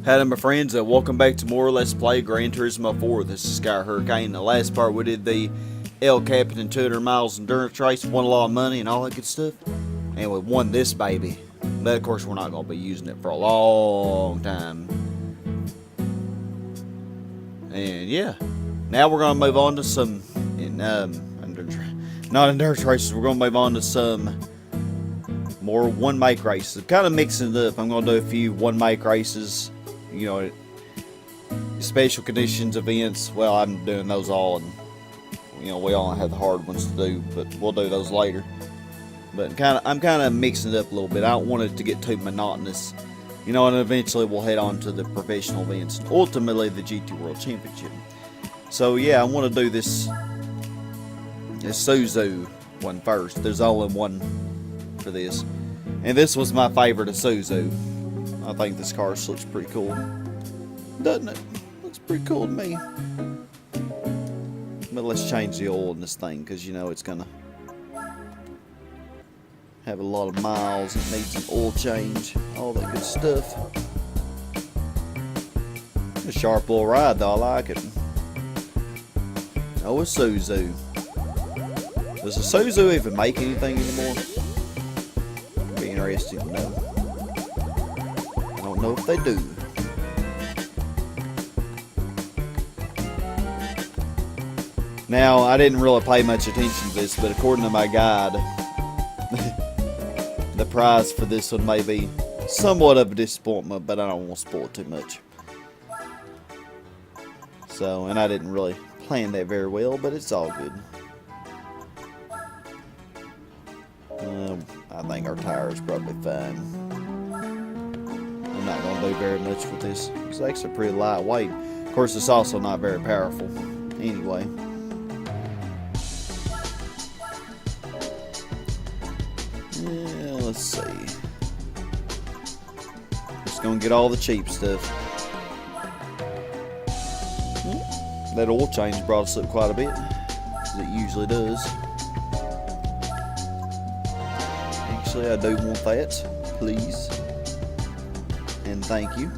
Howdy my friends, welcome back to more Let's Play Gran Turismo 4. This is Sky Hurricane. In the last part we did the El Capitan 200 miles endurance race, won a lot of money and all that good stuff. And we won this baby. But of course we're not going to be using it for a long time. And yeah, now we're going to move on to some, not endurance races, we're going to move on to some more one-make races. I'm kind of mixing it up. I'm going to do a few one-make races. You know, special conditions events. Well, I'm doing those all, and you know we all have the hard ones to do, but we'll do those later. But I'm kind of mixing it up a little bit. I don't want it to get too monotonous, you know. And eventually we'll head on to the professional events, and ultimately the GT World Championship. So yeah, I want to do this Isuzu one first. There's only one for this, and this was my favorite Isuzu. I think this car looks pretty cool, doesn't it? Looks pretty cool to me. But let's change the oil in this thing, because you know it's gonna have a lot of miles. It needs an oil change, all that good stuff. A sharp little ride though, I like it. Oh, Isuzu. Does Isuzu even make anything anymore? Be interesting to know. I don't know if they do. Now, I didn't really pay much attention to this, but according to my guide, the prize for this one may be somewhat of a disappointment, but I don't want to spoil it too much. So, and I didn't really plan that very well, but it's all good. I think our tire is probably fine. I'm not going to do very much with this. It's actually pretty lightweight. Of course, it's also not very powerful. Anyway. Yeah, let's see. Just going to get all the cheap stuff. That oil change brought us up quite a bit, as it usually does. Actually, I do want that, please. And thank you.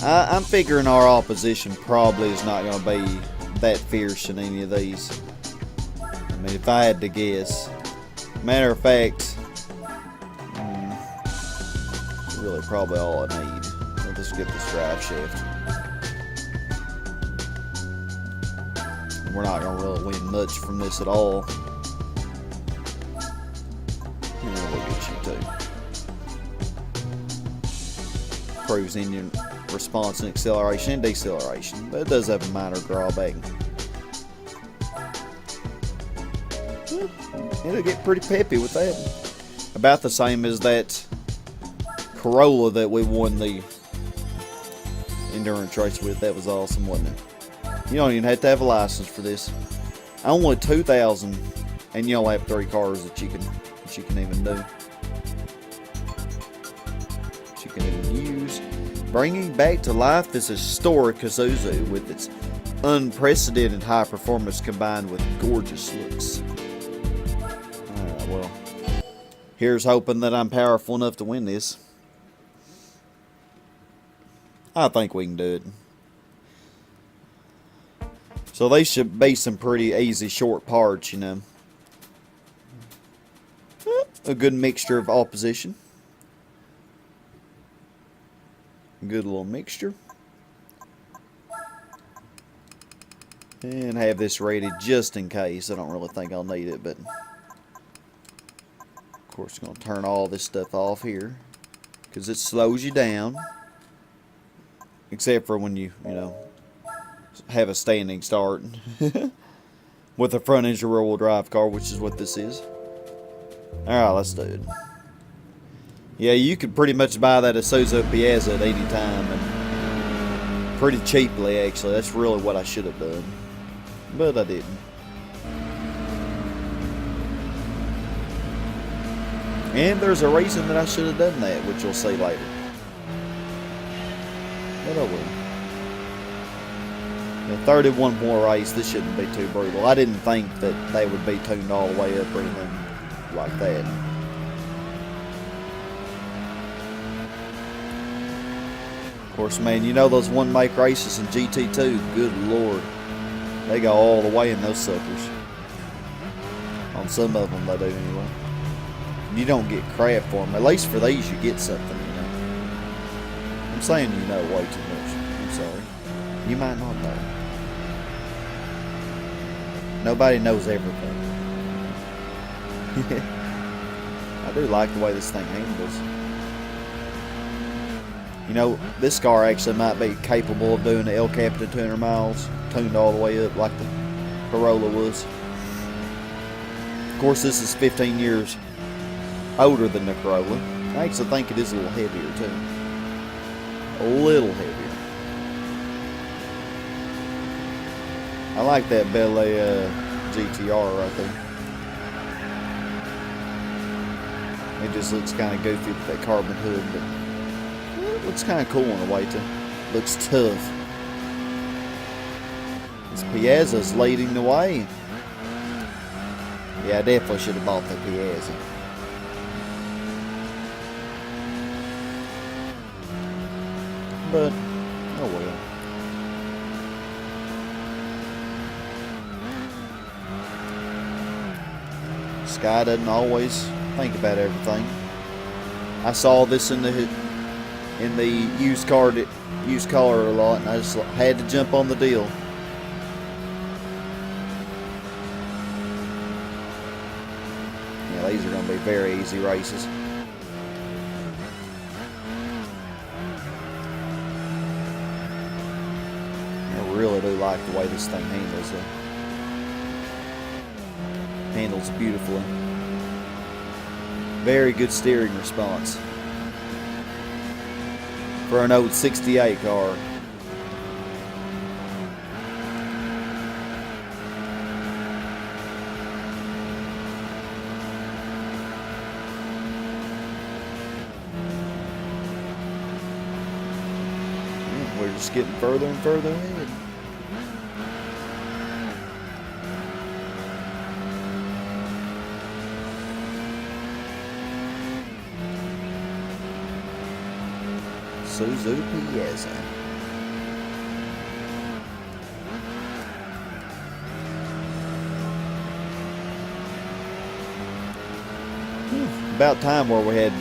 I'm figuring our opposition probably is not going to be that fierce in any of these. I mean, if I had to guess. Matter of fact, really probably all I need. We'll just get this drive shaft. We're not going to really win much from this at all. Yeah, we'll get you too. Improves engine response and acceleration and deceleration, but it does have a minor drawback. It'll get pretty peppy with that. About the same as that Corolla that we won the endurance race with. That was awesome, wasn't it? You don't even have to have a license for this. Only 2,000, and you only have 3 cars that you can even do. That you can even use. Bringing back to life this historic Isuzu with its unprecedented high performance combined with gorgeous looks. Alright, well, here's hoping that I'm powerful enough to win this. I think we can do it. So they should be some pretty easy short parts, you know. A good mixture of opposition. Good little mixture. And have this ready just in case. I don't really think I'll need it, but of course I'm going to turn all this stuff off here because it slows you down. Except for when you know, have a standing start with a front engine rear wheel drive car, which is what this is. Alright, let's do it. Yeah, you could pretty much buy that Isuzu Piazza at any time, and pretty cheaply actually. That's really what I should have done, but I didn't. And there's a reason that I should have done that, which you'll see later. But I will. The 31 more race, this shouldn't be too brutal. I didn't think that they would be tuned all the way up or anything like that. course, man, you know those one make races in GT2, good lord. They go all the way in those suckers. On some of them they do anyway. You don't get crap for them. At least for these you get something, you know. I'm saying you know way too much. I'm sorry. You might not know. Nobody knows everything. I do like the way this thing handles. You know, this car actually might be capable of doing the El Capitan 200 miles, tuned all the way up like the Corolla was. Of course, this is 15 years older than the Corolla. I actually think it is a little heavier too. A little heavier. I like that Bel-Air GTR right there. It just looks kind of goofy with that carbon hood, but it looks kind of cool in a way too. Looks tough. This Piazza's leading the way. Yeah, I definitely should have bought the Piazza. But, oh well. Sky doesn't always think about everything. I saw this in the used car a lot, and I just had to jump on the deal. Yeah, these are going to be very easy races. I really do like the way this thing handles it. Handles beautifully. Very good steering response for an old 68 car. We're just getting further and further ahead. Isuzu Piazza. About time where we had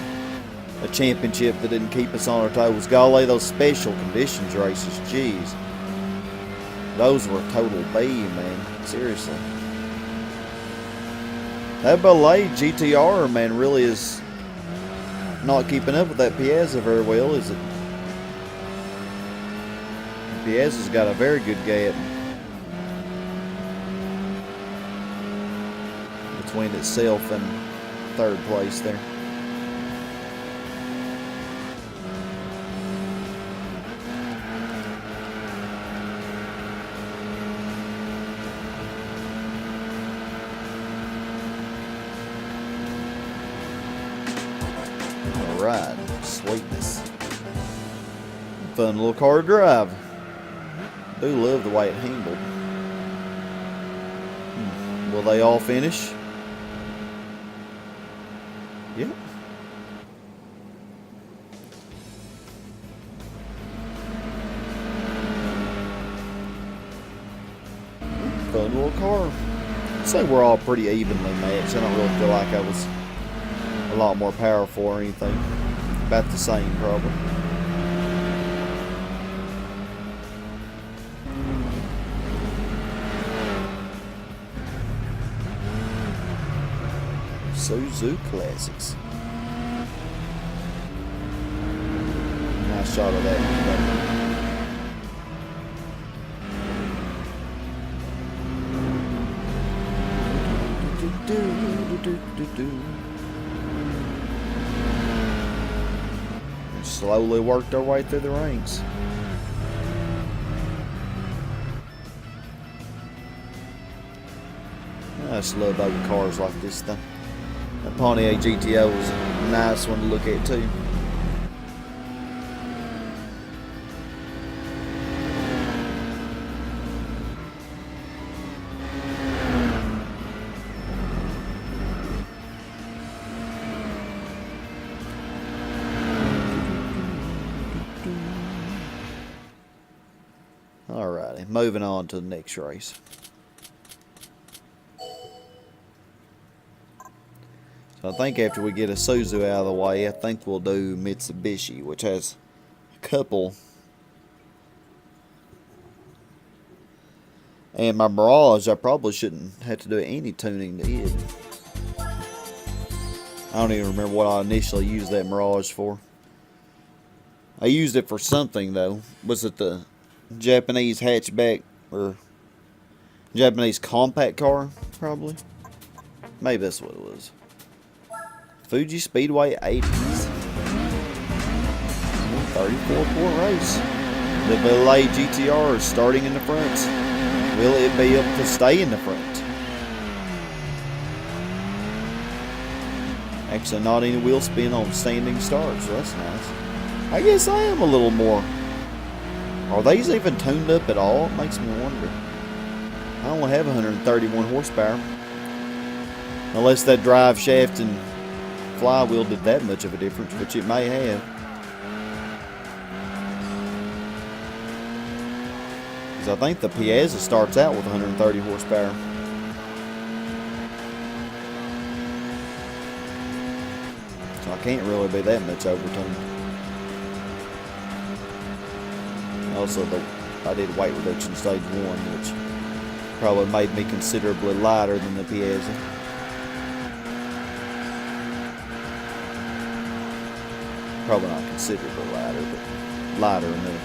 a championship that didn't keep us on our toes. Golly, those special conditions races, jeez. Those were a total B, man. Seriously. That Belay GTR, man, really is not keeping up with that Piazza very well, is it? Piazza's got a very good gap between itself and third place there. Alright, sweetness. Fun little car to drive. Do love the way it handled. Will they all finish? Yep. Fun little car. I'd say we're all pretty evenly matched. I don't really feel like I was a lot more powerful or anything. About the same, probably. Isuzu Classics. Nice shot of that. We slowly worked our way through the ranks. I just love old cars like this thing. The Pontiac GTO was a nice one to look at too. Alrighty, moving on to the next race. So I think after we get Isuzu out of the way, I think we'll do Mitsubishi, which has a couple. And my Mirage, I probably shouldn't have to do any tuning to it. I don't even remember what I initially used that Mirage for. I used it for something, though. Was it the Japanese hatchback or Japanese compact car? Probably. Maybe that's what it was. Fuji Speedway 80s. 34-point race. The Belay GTR is starting in the front. Will it be able to stay in the front? Actually, not any wheel spin on standing start, so that's nice. I guess I am a little more. Are these even tuned up at all? It makes me wonder. I only have 131 horsepower. Unless that drive shaft and flywheel did that much of a difference, which it may have. Because I think the Piazza starts out with 130 horsepower. So I can't really be that much overtuned. Also, I did weight reduction stage 1, which probably made me considerably lighter than the Piazza. Probably not considerably lighter, but lighter enough.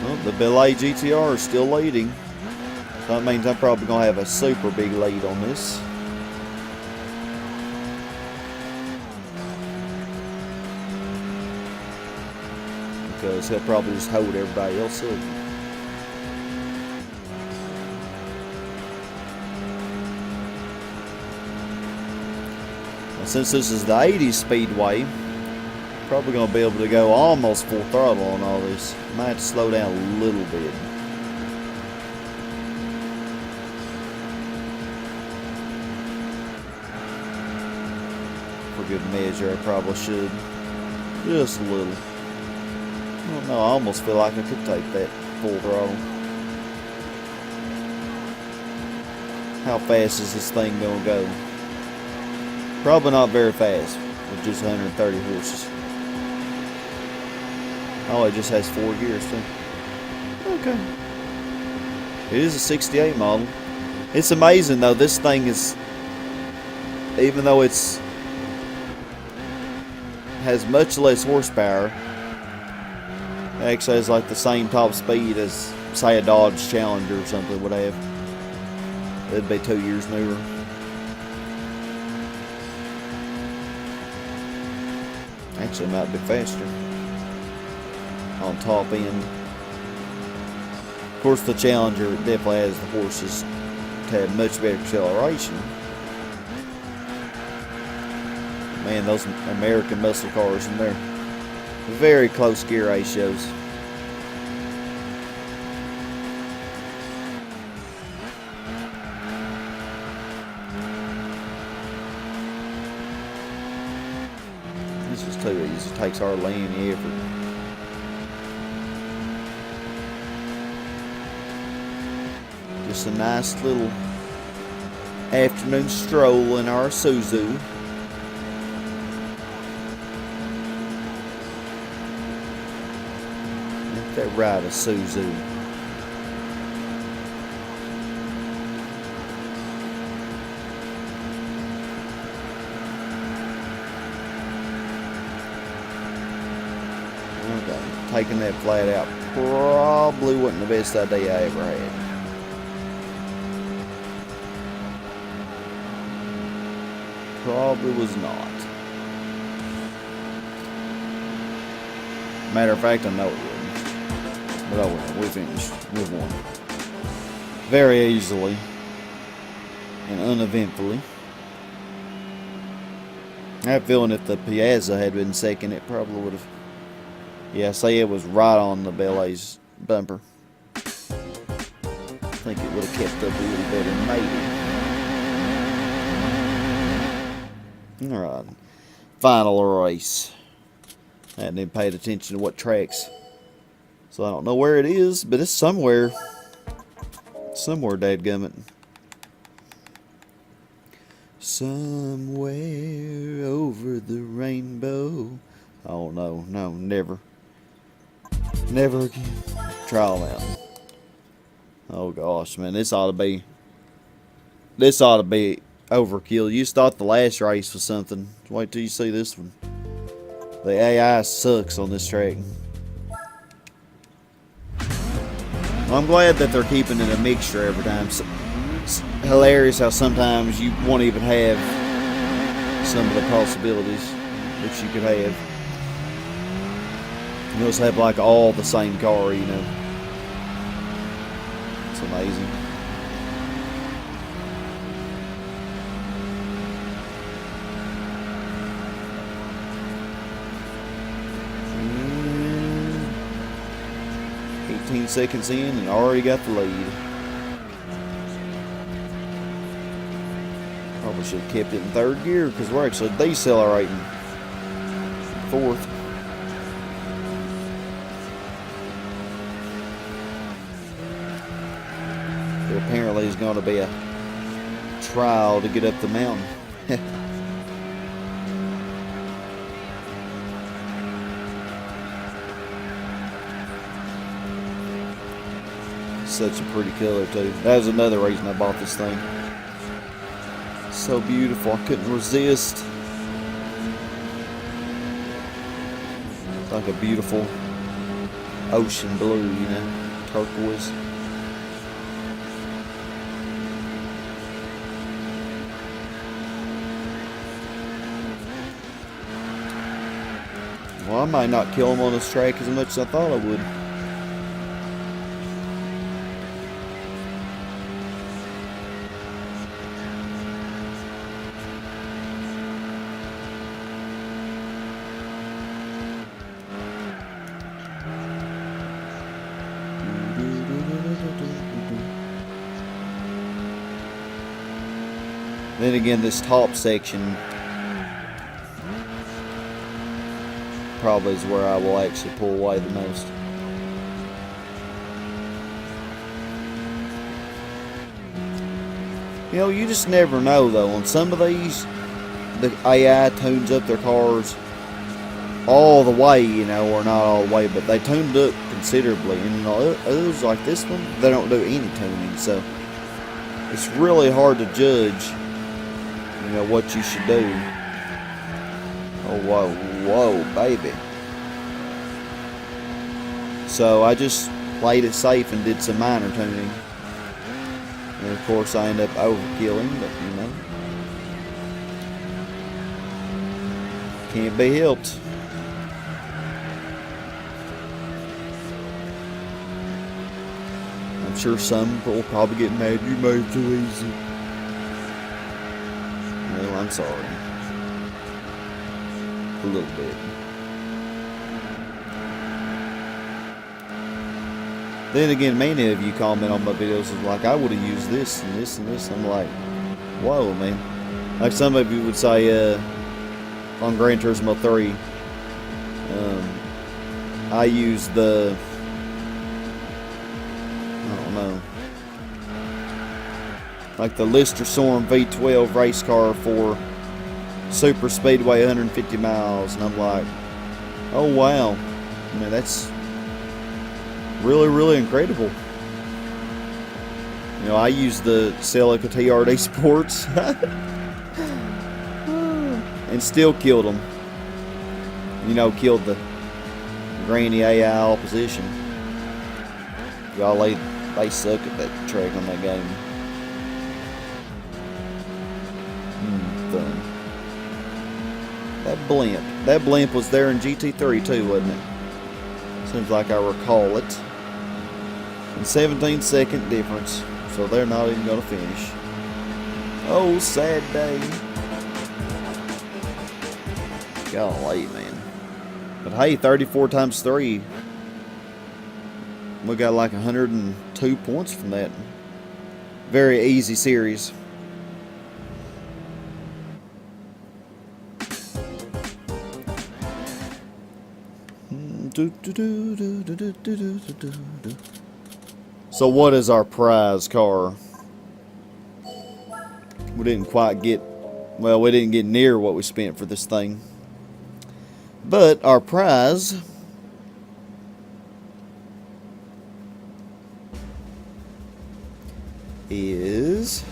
Well, the Belay GTR is still leading. So that means I'm probably going to have a super big lead on this. Because he'll probably just hold everybody else up. And since this is the 80s Speedway, probably going to be able to go almost full throttle on all this. Might have to slow down a little bit. For good measure, I probably should. Just a little. I don't know, I almost feel like I could take that full throttle. How fast is this thing going to go? Probably not very fast with just 130 horses. Oh, it just has 4 gears too. Okay. It is a 68 model. It's amazing though, this thing is, even though it's has much less horsepower, it actually has like the same top speed as, say, a Dodge Challenger or something would have. It'd be 2 years newer. Actually, it might be faster on top end. Of course, the Challenger definitely has the horses to have much better acceleration. Man, those American muscle cars in there, very close gear ratios. This is too easy. It takes hardly any effort. Just a nice little afternoon stroll in our Isuzu. Ain't that right, a Isuzu? Okay, taking that flat out probably wasn't the best idea I ever had. Probably was not. Matter of fact, I know it wouldn't. But oh well, we finished. We won. Very easily and uneventfully. I have a feeling if the Piazza had been second, it probably would have. Yeah, say it was right on the Belay's bumper. I think it would have kept up a little better, maybe. Alright, final race. I hadn't even paid attention to what tracks So I don't know where it is, but it's somewhere. Somewhere, dadgummit. Somewhere over the rainbow. Oh no, no, never. Never again. Trial Mountain. Oh gosh, man, this ought to be overkill. You just thought the last race was something. Wait till you see this one. The AI sucks on this track. I'm glad that they're keeping it a mixture every time. It's hilarious how sometimes you won't even have some of the possibilities that you could have. You just have like all the same car, you know. It's amazing. And 18 seconds in and already got the lead. Probably should have kept it in third gear because we're actually decelerating. Fourth. There apparently is going to be a trial to get up the mountain. Such a pretty color too. That was another reason I bought this thing. So beautiful, I couldn't resist. It's like a beautiful ocean blue, you know, turquoise. Well, I might not kill him on this track as much as I thought I would. Then again, this top section probably is where I will actually pull away the most. You know, you just never know though. On some of these, the AI tunes up their cars all the way, you know, or not all the way, but they tuned up considerably. And others like this one, they don't do any tuning, so it's really hard to judge, you know, what you should do. Oh, whoa, whoa, baby. So I just played it safe and did some minor tuning. And of course I end up overkilling, but you know, can't be helped. I'm sure some people will probably get mad, you made it too easy. Well, I'm sorry. A little bit. Then again, many of you comment on my videos like, I would have used this and this and this. I'm like, whoa, man. Like some of you would say on Gran Turismo 3, I used the, I don't know, like the Lister Storm V12 race car for Super Speedway 150 miles, and I'm like, oh wow, I mean, that's really, really incredible. You know, I used the Celica TRD Sports and still killed them. You know, killed the grainy AI opposition. Y'all, they suck at that track on that game. Fun. That blimp was there in GT3 too, wasn't it? Seems like I recall it. And 17-second difference, so they're not even gonna finish. Oh, sad day. Golly, man. But hey, 34 times 3. We got like 102 points from that. Very easy series. So what is our prize car? We didn't quite get, well, we didn't get near what we spent for this thing. But our prize is,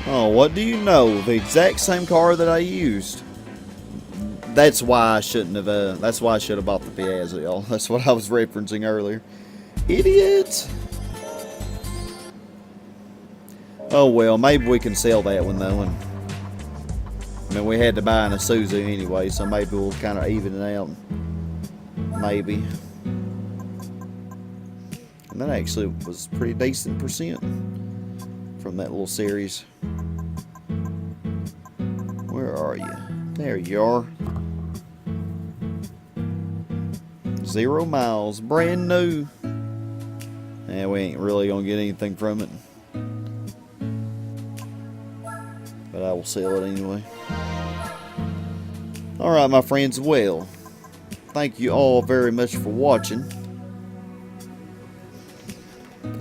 oh, what do you know? The exact same car that I used. That's why I shouldn't have, that's why I should have bought the Piazza, y'all. That's what I was referencing earlier. Idiot! Oh well, maybe we can sell that one though. And, I mean, we had to buy an Isuzu anyway, so maybe we'll kind of even it out. Maybe. And that actually was pretty decent percent from that little series. Where are you? There you are. 0 miles, brand new. Yeah, we ain't really gonna get anything from it, but I will sell it anyway. Alright, my friends, well, thank you all very much for watching.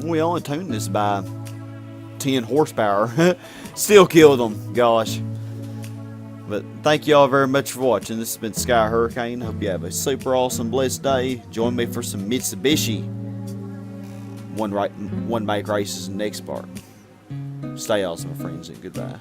We only tuned this by 10 horsepower. Still killed them, gosh. But thank you all very much for watching. This has been Sky Hurricane. Hope you have a super awesome, blessed day. Join me for some Mitsubishi one bike races next part. Stay awesome, my friends, and goodbye.